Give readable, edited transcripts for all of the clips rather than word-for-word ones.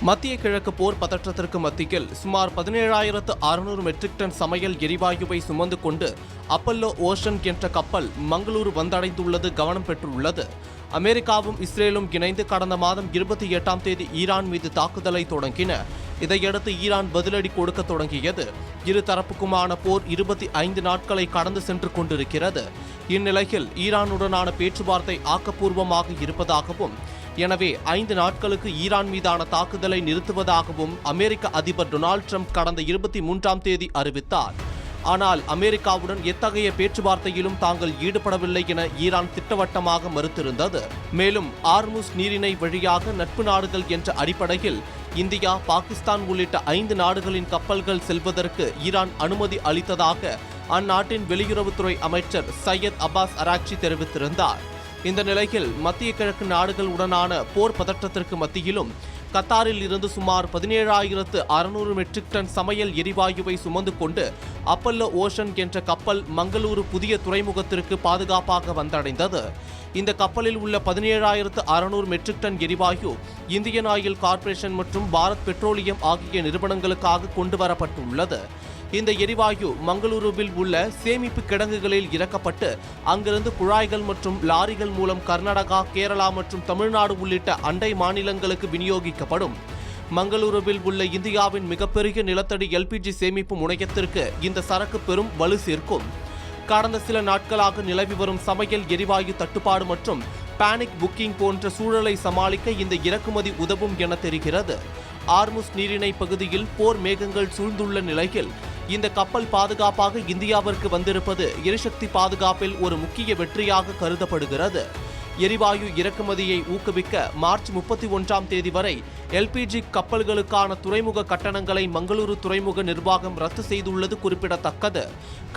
மத்திய கிழக்கு போர் பதற்றத்திற்கு மத்தியில் சுமார் 17,600 மெட்ரிக் டன் சமையல் எரிவாயுவை சுமந்து கொண்டு அப்பல்லோ ஓஷன் என்ற கப்பல் மங்களூரு வந்தடைந்துள்ளது கவனம் பெற்றுள்ளது. அமெரிக்காவும் இஸ்ரேலும் இணைந்து கடந்த மாதம் 28ஆம் தேதி ஈரான் மீது தாக்குதலை தொடங்கின. இதையடுத்து ஈரான் பதிலடி கொடுக்க தொடங்கியது. இரு தரப்புக்குமான போர் 25 நாட்களை கடந்து சென்று கொண்டிருக்கிறது. இந்நிலையில் ஈரானுடனான பேச்சுவார்த்தை ஆக்கப்பூர்வமாக இருப்பதாகவும், எனவே 5 நாட்களுக்கு ஈரான் மீதான தாக்குதலை நிறுத்துவதாகவும் அமெரிக்க அதிபர் டொனால்ட் ட்ரம்ப் கடந்த 23ஆம் தேதி அறிவித்தார். ஆனால் அமெரிக்காவுடன் எத்தகைய பேச்சுவார்த்தையிலும் தாங்கள் ஈடுபடவில்லை என ஈரான் திட்டவட்டமாக மறுத்திருந்தது. மேலும் ஆர்முஸ் நீரிணை வழியாக நட்பு நாடுகள் என்ற அடிப்படையில் இந்தியா, பாகிஸ்தான் உள்ளிட்ட 5 நாடுகளின் கப்பல்கள் செல்வதற்கு ஈரான் அனுமதி அளித்ததாக அந்நாட்டின் வெளியுறவுத்துறை அமைச்சர் சையத் அப்பாஸ் அராக்சி தெரிவித்திருந்தார். இந்த நிலையில் மத்திய கிழக்கு நாடுகள் உடனான போர் பதற்றத்திற்கு மத்தியிலும் கத்தாரில் இருந்து சுமார் 17,600 மெட்ரிக் டன் சமையல் எரிவாயுவை சுமந்து கொண்டு அப்பல்லோ ஓஷன் என்ற கப்பல் மங்களூரு புதிய துறைமுகத்திற்கு பாதுகாப்பாக வந்தடைந்தது. இந்த கப்பலில் உள்ள 17,600 மெட்ரிக் டன் எரிவாயு இந்தியன் ஆயில் கார்ப்பரேஷன் மற்றும் பாரத் பெட்ரோலியம் ஆகிய நிறுவனங்களுக்காக கொண்டு வரப்பட்டுள்ளது. இந்த எரிவாயு மங்களூருவில் உள்ள சேமிப்பு கிடங்குகளில் இறக்கப்பட்டு அங்கிருந்து குழாய்கள் மற்றும் லாரிகள் மூலம் கர்நாடகா, கேரளா மற்றும் தமிழ்நாடு உள்ளிட்ட அண்டை மாநிலங்களுக்கு விநியோகிக்கப்படும். மங்களூருவில் உள்ள இந்தியாவின் மிகப்பெரிய நிலத்தடி எல்பிஜி சேமிப்பு முனையத்திற்கு இந்த சரக்கு பெரும் வலு சேர்க்கும். கடந்த சில நாட்களாக நிலவி வரும் சமையல் எரிவாயு தட்டுப்பாடு மற்றும் பேனிக் புக்கிங் போன்ற சூழலை சமாளிக்க இந்த இறக்குமதி உதவும் என தெரிகிறது. ஆர்முஸ் நீரிணை பகுதியில் போர் மேகங்கள் சூழ்ந்துள்ள நிலையில் இந்த கப்பல் பாதுகாப்பாக இந்தியாவிற்கு வந்திருப்பது எரிசக்தி பாதுகாப்பில் ஒரு முக்கிய வெற்றியாக கருதப்படுகிறது. எரிவாயு இறக்குமதியை ஊக்குவிக்க மார்ச் 31ஆம் தேதி வரை எல்பிஜி கப்பல்களுக்கான துறைமுக கட்டணங்களை மங்களூரு துறைமுக நிர்வாகம் ரத்து செய்துள்ளது குறிப்பிடத்தக்கது.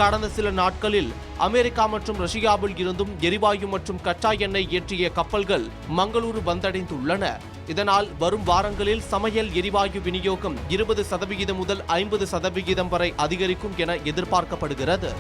கடந்த சில நாட்களில் அமெரிக்கா மற்றும் ரஷ்யாவில் இருந்தும் எரிவாயு மற்றும் கச்சா எண்ணெய் ஏற்றிய கப்பல்கள் மங்களூரு வந்தடைந்துள்ளன. இதனால் வரும் வாரங்களில் சமையல் எரிவாயு விநியோகம் 20% முதல் 50% வரை அதிகரிக்கும் என எதிர்பார்க்கப்படுகிறது.